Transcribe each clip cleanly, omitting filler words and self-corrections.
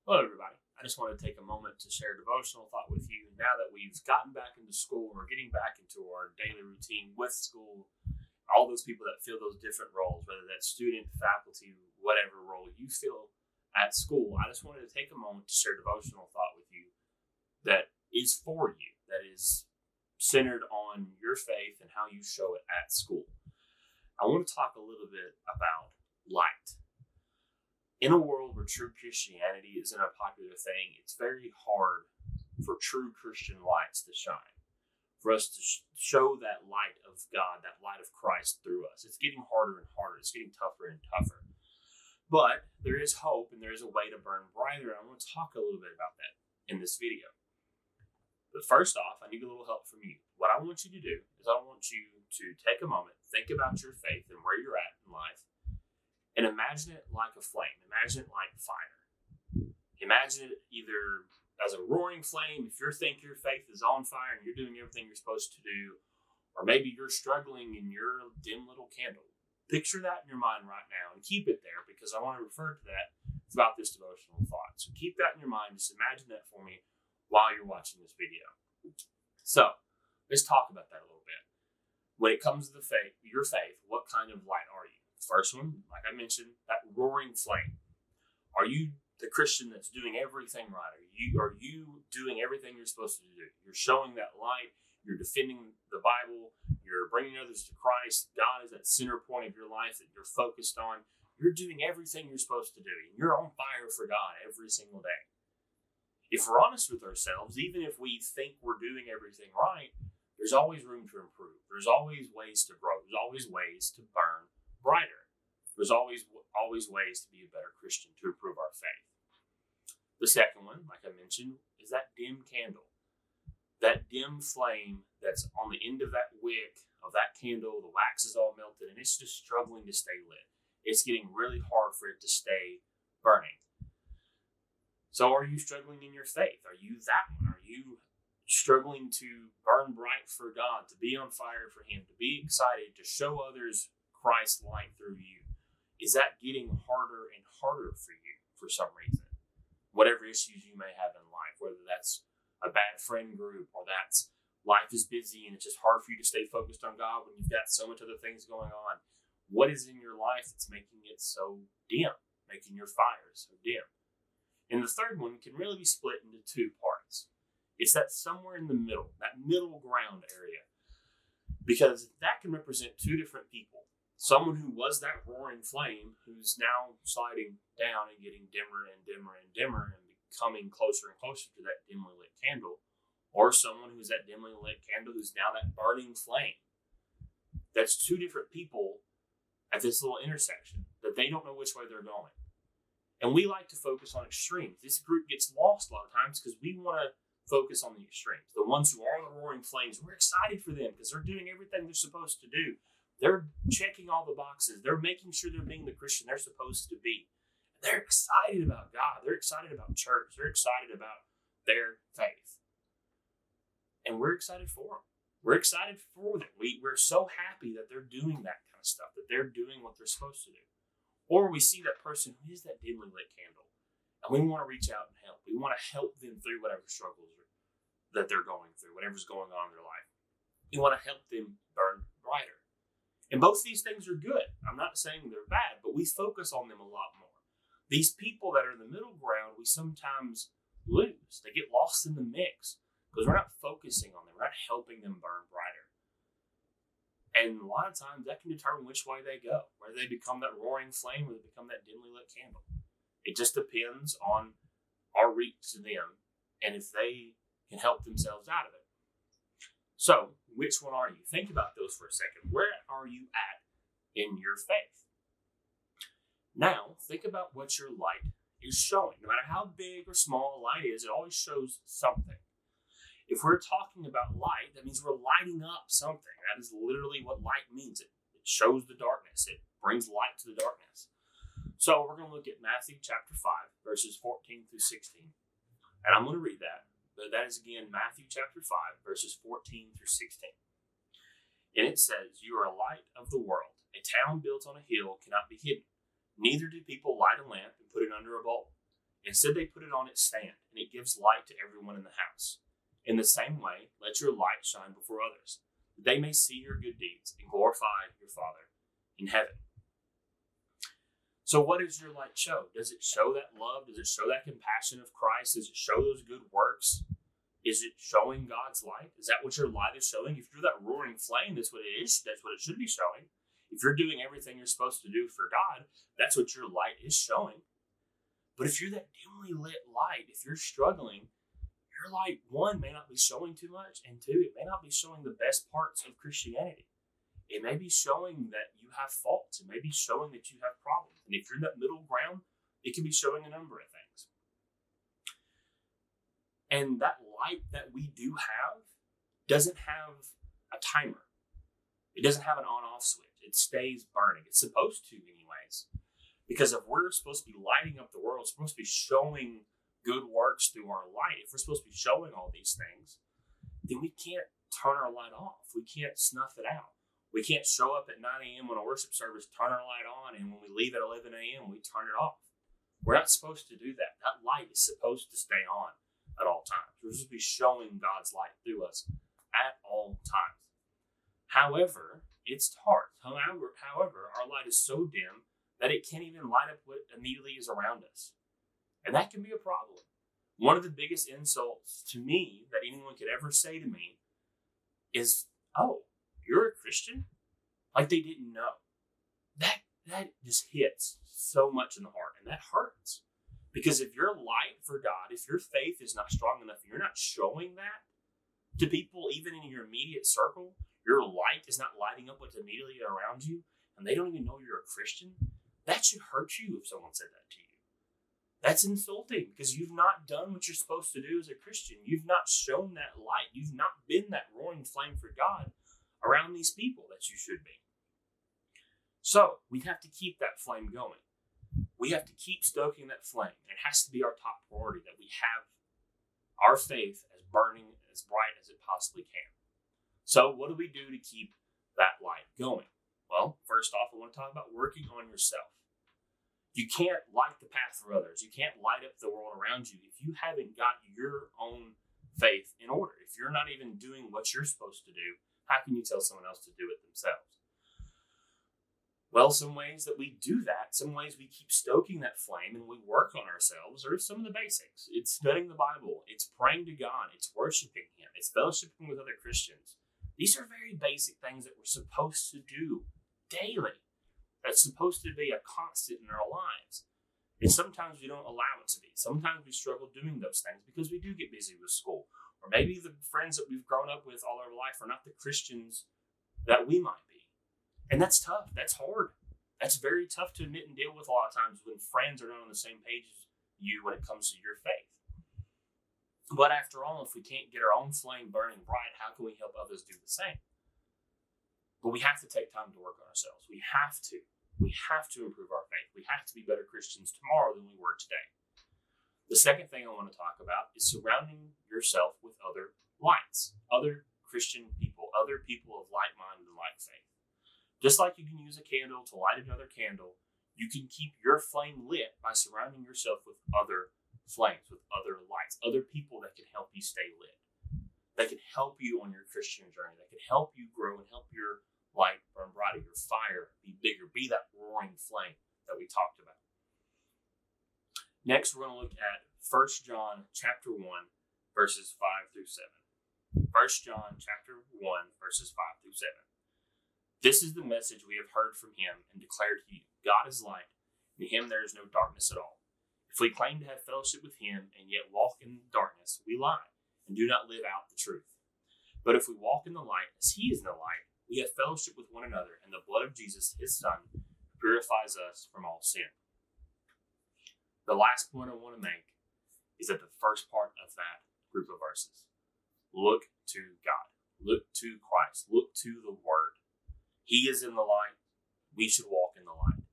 Hello, everybody. I just wanted to take a moment to share a devotional thought with you now that we've gotten back into school and we're getting back into our daily routine with school. All those people that fill those different roles, whether that's student, faculty, whatever role you fill at school, I just wanted to take a moment to share a devotional thought with you that is for you, that is centered on your faith and how you show it at school. I want to talk a little bit about light. In a world where true Christianity isn't a popular thing, it's very hard for true Christian lights to shine, for us to show that light of God, that light of Christ through us. It's getting harder and harder. It's getting tougher and tougher. But there is hope and there is a way to burn brighter. And I want to talk a little bit about that in this video. But first off, I need a little help from you. What I want you to do is I want you to take a moment, think about your faith and where you're at in life, and imagine it like a flame. Imagine it like fire. Imagine it either as a roaring flame, if you think your faith is on fire and you're doing everything you're supposed to do, or maybe you're struggling in your dim little candle. Picture that in your mind right now and keep it there because I want to refer to that throughout this devotional thought. So keep that in your mind. Just imagine that for me while you're watching this video. So let's talk about that a little bit. When it comes to your faith, what kind of light are you? First one, like I mentioned, that roaring flame. Are you the Christian that's doing everything right? Are you doing everything you're supposed to do? You're showing that light. You're defending the Bible. You're bringing others to Christ. God is that center point of your life that you're focused on. You're doing everything you're supposed to do. And you're on fire for God every single day. If we're honest with ourselves, even if we think we're doing everything right, there's always room to improve. There's always ways to grow. There's always ways to burn brighter. There's always ways to be a better Christian, to improve our faith. The second one, like I mentioned, is that dim candle. That dim flame that's on the end of that wick of that candle. The wax is all melted and it's just struggling to stay lit. It's getting really hard for it to stay burning. So are you struggling in your faith? Are you that one? Are you struggling to burn bright for God, to be on fire for Him, to be excited, to show others Christ's light through you? Is that getting harder and harder for you for some reason? Whatever issues you may have in life, whether that's a bad friend group or that's life is busy and it's just hard for you to stay focused on God when you've got so much other things going on. What is in your life that's making it so dim, making your fire so dim? And the third one can really be split into two parts. It's that somewhere in the middle, that middle ground area. Because that can represent two different people. Someone who was that roaring flame who's now sliding down and getting dimmer and dimmer and dimmer and becoming closer and closer to that dimly lit candle. Or someone who's that dimly lit candle who's now that burning flame. That's two different people at this little intersection that they don't know which way they're going. And we like to focus on extremes. This group gets lost a lot of times because we want to focus on the extremes. The ones who are the roaring flames, we're excited for them because they're doing everything they're supposed to do. They're checking all the boxes. They're making sure they're being the Christian they're supposed to be. They're excited about God. They're excited about church. They're excited about their faith. And we're excited for them. We're excited for them. We're so happy that they're doing that kind of stuff, that they're doing what they're supposed to do. Or we see that person who is that dimly lit candle, and we want to reach out and help. We want to help them through whatever struggles that they're going through, whatever's going on in their life. We want to help them burn brighter. And both these things are good. I'm not saying they're bad, but we focus on them a lot more. These people that are in the middle ground, we sometimes lose. They get lost in the mix because we're not focusing on them. We're not helping them burn brighter. And a lot of times that can determine which way they go, whether they become that roaring flame or they become that dimly lit candle. It just depends on our reach to them and if they can help themselves out of it. So, which one are you? Think about those for a second. Where are you at in your faith? Now, think about what your light is showing. No matter how big or small a light is, it always shows something. If we're talking about light, that means we're lighting up something. That is literally what light means. It shows the darkness. It brings light to the darkness. So, we're going to look at Matthew chapter 5, verses 14 through 16. And I'm going to read that. But that is again Matthew chapter 5, verses 14 through 16. And it says, "You are a light of the world. A town built on a hill cannot be hidden. Neither do people light a lamp and put it under a bowl. Instead, they put it on its stand, and it gives light to everyone in the house. In the same way, let your light shine before others, that they may see your good deeds and glorify your Father in heaven. So what does your light show? Does it show that love? Does it show that compassion of Christ? Does it show those good works? Is it showing God's light? Is that what your light is showing? If you're that roaring flame, that's what it is. That's what it should be showing. If you're doing everything you're supposed to do for God, that's what your light is showing. But if you're that dimly lit light, if you're struggling, your light, one, may not be showing too much, and two, it may not be showing the best parts of Christianity. It may be showing that you have faults. It may be showing that you have problems. And if you're in that middle ground, it can be showing a number of things. And that light that we do have doesn't have a timer. It doesn't have an on-off switch. It stays burning. It's supposed to anyways. Because if we're supposed to be lighting up the world, it's supposed to be showing good works through our light, if we're supposed to be showing all these things, then we can't turn our light off. We can't snuff it out. We can't show up at 9 a.m. on a worship service, turn our light on, and when we leave at 11 a.m., we turn it off. We're not supposed to do that. That light is supposed to stay on at all times. We're supposed to be showing God's light through us at all times. However, it's hard. However, our light is so dim that it can't even light up what immediately is around us. And that can be a problem. One of the biggest insults to me that anyone could ever say to me is, "Oh, you're a Christian?" Like they didn't know. That just hits so much in the heart, and that hurts. Because if your light for God, if your faith is not strong enough, you're not showing that to people, even in your immediate circle, your light is not lighting up what's immediately around you, and they don't even know you're a Christian, that should hurt you if someone said that to you. That's insulting because you've not done what you're supposed to do as a Christian. You've not shown that light. You've not been that roaring flame for God around these people that you should be. So we have to keep that flame going. We have to keep stoking that flame. It has to be our top priority that we have our faith as burning, as bright as it possibly can. So what do we do to keep that light going? Well, first off, I want to talk about working on yourself. You can't light the path for others. You can't light up the world around you if you haven't got your own faith in order. If you're not even doing what you're supposed to do, how can you tell someone else to do it themselves? Well, some ways that we do that, some ways we keep stoking that flame and we work on ourselves are some of the basics. It's studying the Bible. It's praying to God. It's worshiping Him. It's fellowshipping with other Christians. These are very basic things that we're supposed to do daily. That's supposed to be a constant in our lives. And sometimes we don't allow it to be. Sometimes we struggle doing those things because we do get busy with school. Or maybe the friends that we've grown up with all our life are not the Christians that we might be. And that's tough. That's hard. That's very tough to admit and deal with a lot of times when friends are not on the same page as you when it comes to your faith. But after all, if we can't get our own flame burning bright, how can we help others do the same? But we have to take time to work on ourselves. We have to. We have to improve our faith. We have to be better Christians tomorrow than we were today. The second thing I want to talk about is surrounding yourself with other lights, other Christian people, other people of like mind and like faith. Just like you can use a candle to light another candle, you can keep your flame lit by surrounding yourself with other flames, with other lights, other people that can help you stay lit, that can help you on your Christian journey, that can help you grow and help your light burn brighter, your fire be bigger, be that roaring flame that we talked about. Next, we're going to look at 1 John chapter 1, verses 5 through 7. 1 John chapter 1, verses 5 through 7. This is the message we have heard from Him and declared to you. God is light, and in Him there is no darkness at all. If we claim to have fellowship with Him and yet walk in darkness, we lie and do not live out the truth. But if we walk in the light as He is in the light, we have fellowship with one another, and the blood of Jesus, His Son, purifies us from all sin. The last point I want to make is that the first part of that group of verses. Look to God. Look to Christ. Look to the Word. He is in the light. We should walk in the light.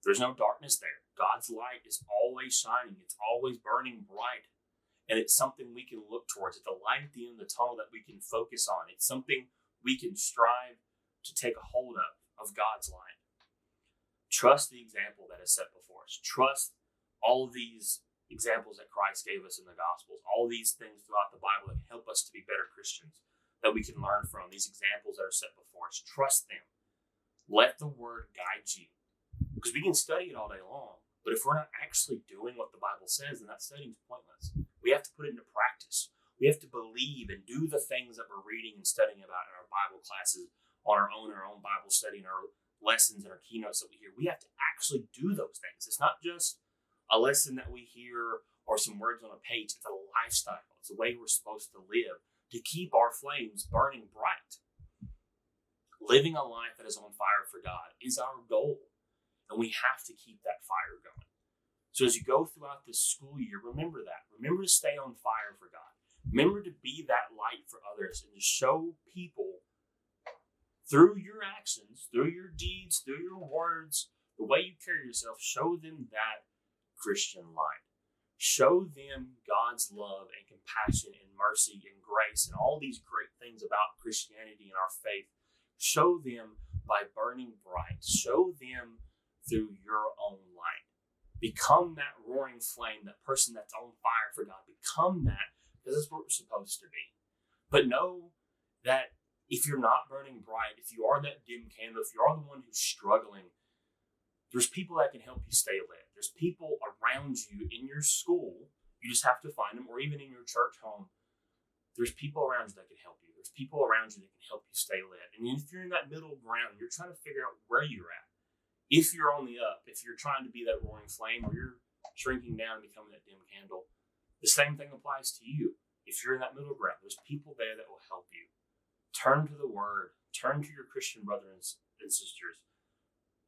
There's no darkness there. God's light is always shining. It's always burning bright. And it's something we can look towards. It's a light at the end of the tunnel that we can focus on. It's something we can strive to take a hold of God's light. Trust the example that is set before us. Trust all of these examples that Christ gave us in the Gospels, all these things throughout the Bible that can help us to be better Christians, that we can learn from, these examples that are set before us. Trust them. Let the Word guide you. Because we can study it all day long, but if we're not actually doing what the Bible says, then that studying is pointless. We have to put it into practice. We have to believe and do the things that we're reading and studying about in our Bible classes, on our own Bible study, and our lessons and our keynotes that we hear. We have to actually do those things. It's not just a lesson that we hear or some words on a page. It's a lifestyle. It's the way we're supposed to live to keep our flames burning bright. Living a life that is on fire for God is our goal, and we have to keep that fire going. So as you go throughout this school year, remember that. Remember to stay on fire for God. Remember to be that light for others and to show people through your actions, through your deeds, through your words, the way you carry yourself, show them that Christian light. Show them God's love and compassion and mercy and grace and all these great things about Christianity and our faith. Show them by burning bright. Show them through your own light. Become that roaring flame, that person that's on fire for God. Become that, because that's what we're supposed to be. But know that if you're not burning bright, if you are that dim candle, if you are the one who's struggling, there's people that can help you stay lit. There's people around you in your school. You just have to find them, or even in your church home. There's people around you that can help you. There's people around you that can help you stay lit. And if you're in that middle ground, you're trying to figure out where you're at. If you're on the up, if you're trying to be that roaring flame, or you're shrinking down and becoming that dim candle, the same thing applies to you. If you're in that middle ground, there's people there that will help you. Turn to the Word. Turn to your Christian brothers and sisters.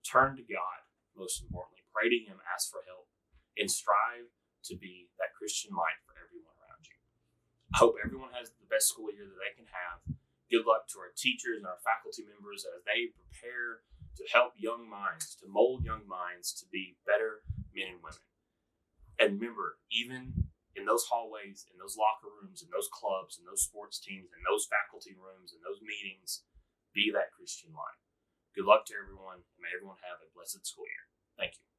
Turn to God, most importantly. Pray to Him, ask for help, and strive to be that Christian light for everyone around you. I hope everyone has the best school year that they can have. Good luck to our teachers and our faculty members as they prepare to help young minds, to mold young minds to be better men and women. And remember, even in those hallways, in those locker rooms, in those clubs, in those sports teams, in those faculty rooms, in those meetings, be that Christian light. Good luck to everyone, and may everyone have a blessed school year. Thank you.